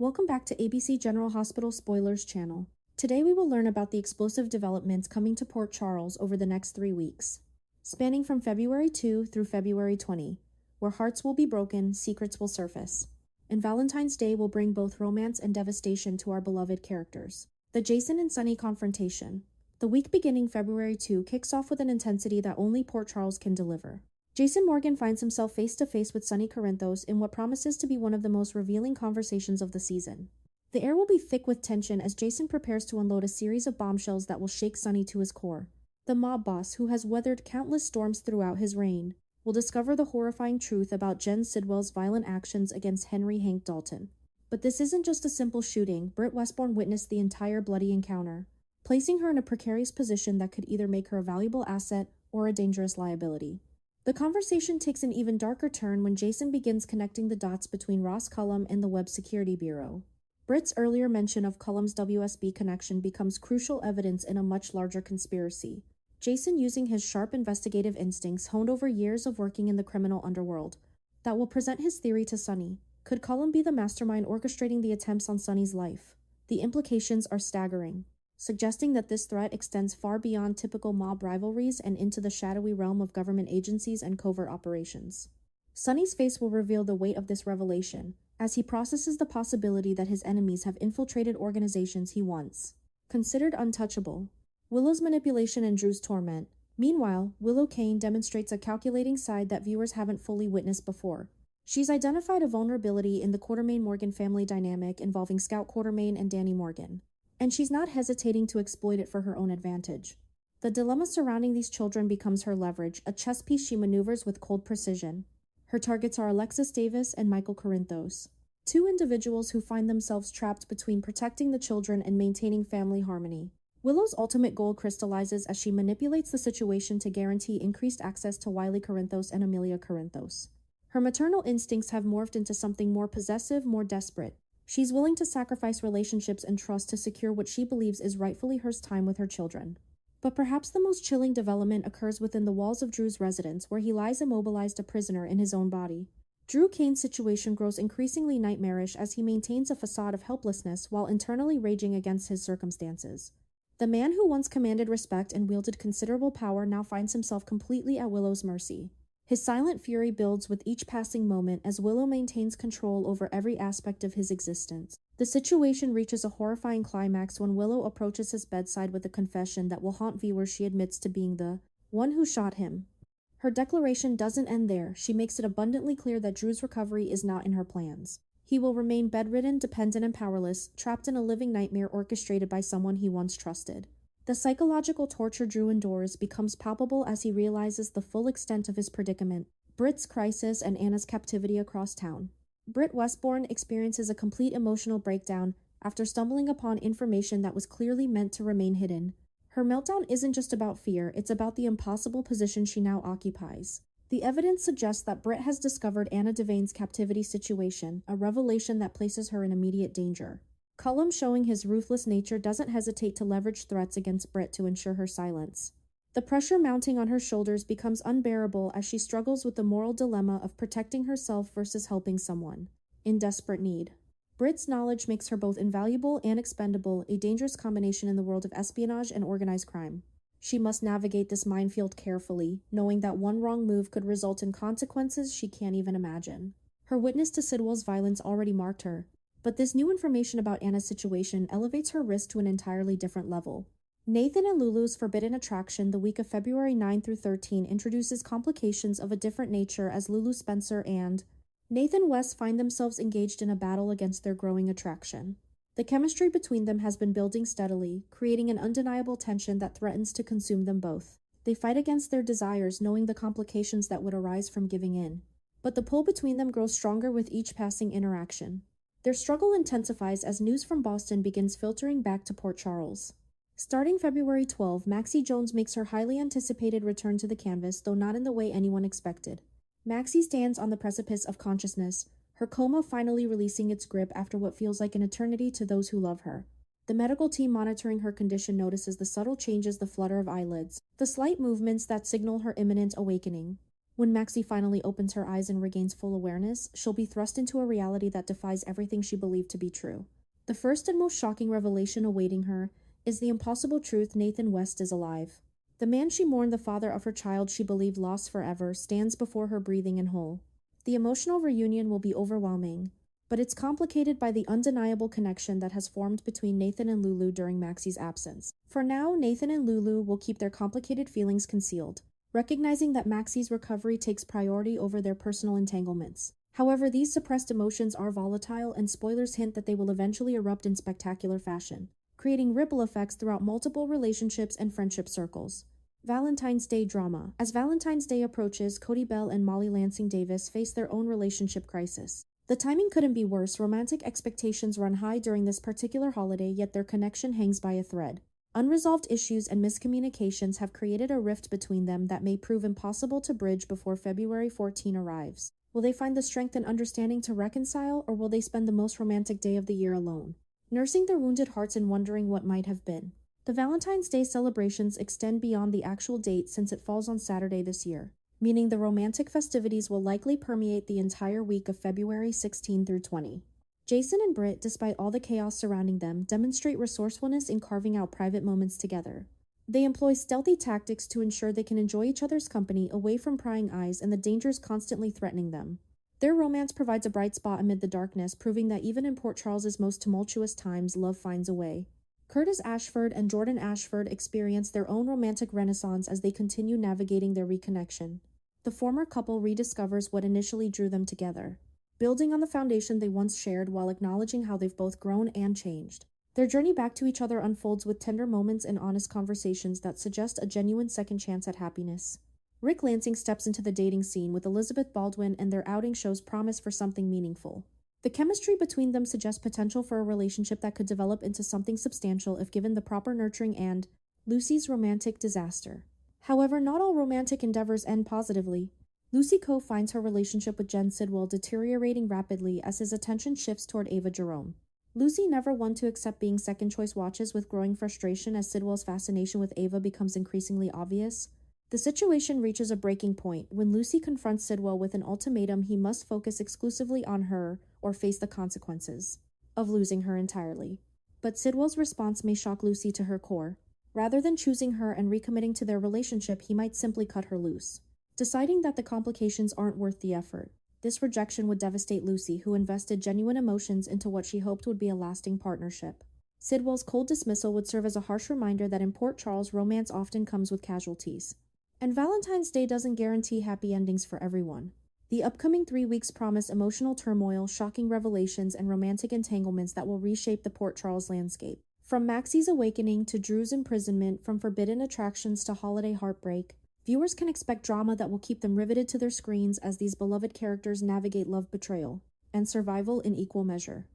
Welcome back to ABC General Hospital Spoilers channel. Today we will learn about the explosive developments coming to Port Charles over the next 3 weeks, spanning from February 2 through February 20, where hearts will be broken, secrets will surface, and Valentine's Day will bring both romance and devastation to our beloved characters. The Jason and Sunny confrontation. The week beginning February 2 kicks off with an intensity that only Port Charles can deliver. Jason Morgan finds himself face-to-face with Sunny Corinthos in what promises to be one of the most revealing conversations of the season. The air will be thick with tension as Jason prepares to unload a series of bombshells that will shake Sunny to his core. The mob boss, who has weathered countless storms throughout his reign, will discover the horrifying truth about Jen Sidwell's violent actions against Henry Hank Dalton. But this isn't just a simple shooting. Britt Westbourne witnessed the entire bloody encounter, placing her in a precarious position that could either make her a valuable asset or a dangerous liability. The conversation takes an even darker turn when Jason begins connecting the dots between Ross Cullum and the Webb Security Bureau. Britt's earlier mention of Cullum's WSB connection becomes crucial evidence in a much larger conspiracy. Jason, using his sharp investigative instincts honed over years of working in the criminal underworld, that will present his theory to Sunny. Could Cullum be the mastermind orchestrating the attempts on Sunny's life? The implications are staggering, suggesting that this threat extends far beyond typical mob rivalries and into the shadowy realm of government agencies and covert operations. Sunny's face will reveal the weight of this revelation, as he processes the possibility that his enemies have infiltrated organizations he once considered untouchable. Willow's manipulation and Drew's torment. Meanwhile, Willow Kane demonstrates a calculating side that viewers haven't fully witnessed before. She's identified a vulnerability in the Quartermaine-Morgan family dynamic involving Scout Quartermaine and Danny Morgan, and she's not hesitating to exploit it for her own advantage. The dilemma surrounding these children becomes her leverage, a chess piece she maneuvers with cold precision. Her targets are Alexis Davis and Michael Corinthos, two individuals who find themselves trapped between protecting the children and maintaining family harmony. Willow's ultimate goal crystallizes as she manipulates the situation to guarantee increased access to Wiley Corinthos and Amelia Corinthos. Her maternal instincts have morphed into something more possessive, more desperate. She's willing to sacrifice relationships and trust to secure what she believes is rightfully hers time with her children. But perhaps the most chilling development occurs within the walls of Drew's residence, where he lies immobilized, a prisoner in his own body. Drew Kane's situation grows increasingly nightmarish as he maintains a facade of helplessness while internally raging against his circumstances. The man who once commanded respect and wielded considerable power now finds himself completely at Willow's mercy. His silent fury builds with each passing moment as Willow maintains control over every aspect of his existence. The situation reaches a horrifying climax when Willow approaches his bedside with a confession that will haunt viewers. She admits to being the one who shot him. Her declaration doesn't end there. She makes it abundantly clear that Drew's recovery is not in her plans. He will remain bedridden, dependent, and powerless, trapped in a living nightmare orchestrated by someone he once trusted. The psychological torture Drew endures becomes palpable as he realizes the full extent of his predicament. Britt's crisis and Anna's captivity across town. Britt Westbourne experiences a complete emotional breakdown after stumbling upon information that was clearly meant to remain hidden. Her meltdown isn't just about fear, it's about the impossible position she now occupies. The evidence suggests that Britt has discovered Anna Devane's captivity situation, a revelation that places her in immediate danger. Cullum, showing his ruthless nature, doesn't hesitate to leverage threats against Britt to ensure her silence. The pressure mounting on her shoulders becomes unbearable as she struggles with the moral dilemma of protecting herself versus helping someone in desperate need. Britt's knowledge makes her both invaluable and expendable, a dangerous combination in the world of espionage and organized crime. She must navigate this minefield carefully, knowing that one wrong move could result in consequences she can't even imagine. Her witness to Sidwell's violence already marked her, but this new information about Anna's situation elevates her risk to an entirely different level. Nathan and Lulu's forbidden attraction the week of February 9 through 13 introduces complications of a different nature as Lulu Spencer and Nathan West find themselves engaged in a battle against their growing attraction. The chemistry between them has been building steadily, creating an undeniable tension that threatens to consume them both. They fight against their desires, knowing the complications that would arise from giving in. But the pull between them grows stronger with each passing interaction. Their struggle intensifies as news from Boston begins filtering back to Port Charles. Starting February 12, Maxie Jones makes her highly anticipated return to the canvas, though not in the way anyone expected. Maxie stands on the precipice of consciousness, her coma finally releasing its grip after what feels like an eternity to those who love her. The medical team monitoring her condition notices the subtle changes, the flutter of eyelids, the slight movements that signal her imminent awakening. When Maxie finally opens her eyes and regains full awareness, she'll be thrust into a reality that defies everything she believed to be true. The first and most shocking revelation awaiting her is the impossible truth: Nathan West is alive. The man she mourned, the father of her child she believed lost forever, stands before her breathing and whole. The emotional reunion will be overwhelming, but it's complicated by the undeniable connection that has formed between Nathan and Lulu during Maxie's absence. For now, Nathan and Lulu will keep their complicated feelings concealed, recognizing that Maxie's recovery takes priority over their personal entanglements. However, these suppressed emotions are volatile, and spoilers hint that they will eventually erupt in spectacular fashion, creating ripple effects throughout multiple relationships and friendship circles. Valentine's Day drama. As Valentine's Day approaches, Cody Bell and Molly Lansing Davis face their own relationship crisis. The timing couldn't be worse. Romantic expectations run high during this particular holiday, yet their connection hangs by a thread. Unresolved issues and miscommunications have created a rift between them that may prove impossible to bridge before February 14 arrives. Will they find the strength and understanding to reconcile, or will they spend the most romantic day of the year alone, nursing their wounded hearts and wondering what might have been? The Valentine's Day celebrations extend beyond the actual date, since it falls on Saturday this year, meaning the romantic festivities will likely permeate the entire week of February 16 through 20. Jason and Britt, despite all the chaos surrounding them, demonstrate resourcefulness in carving out private moments together. They employ stealthy tactics to ensure they can enjoy each other's company away from prying eyes and the dangers constantly threatening them. Their romance provides a bright spot amid the darkness, proving that even in Port Charles's most tumultuous times, love finds a way. Curtis Ashford and Jordan Ashford experience their own romantic renaissance as they continue navigating their reconnection. The former couple rediscovers what initially drew them together, building on the foundation they once shared while acknowledging how they've both grown and changed. Their journey back to each other unfolds with tender moments and honest conversations that suggest a genuine second chance at happiness. Rick Lansing steps into the dating scene with Elizabeth Baldwin, and their outing shows promise for something meaningful. The chemistry between them suggests potential for a relationship that could develop into something substantial if given the proper nurturing. And Lucy's romantic disaster. However, not all romantic endeavors end positively. Lucy Coe finds her relationship with Jen Sidwell deteriorating rapidly as his attention shifts toward Ava Jerome. Lucy, never one to accept being second-choice, watches with growing frustration as Sidwell's fascination with Ava becomes increasingly obvious. The situation reaches a breaking point when Lucy confronts Sidwell with an ultimatum: he must focus exclusively on her or face the consequences of losing her entirely. But Sidwell's response may shock Lucy to her core. Rather than choosing her and recommitting to their relationship, he might simply cut her loose, deciding that the complications aren't worth the effort. This rejection would devastate Lucy, who invested genuine emotions into what she hoped would be a lasting partnership. Sidwell's cold dismissal would serve as a harsh reminder that in Port Charles, romance often comes with casualties. And Valentine's Day doesn't guarantee happy endings for everyone. The upcoming 3 weeks promise emotional turmoil, shocking revelations, and romantic entanglements that will reshape the Port Charles landscape. From Maxie's awakening to Drew's imprisonment, from forbidden attractions to holiday heartbreak, viewers can expect drama that will keep them riveted to their screens as these beloved characters navigate love, betrayal, and survival in equal measure.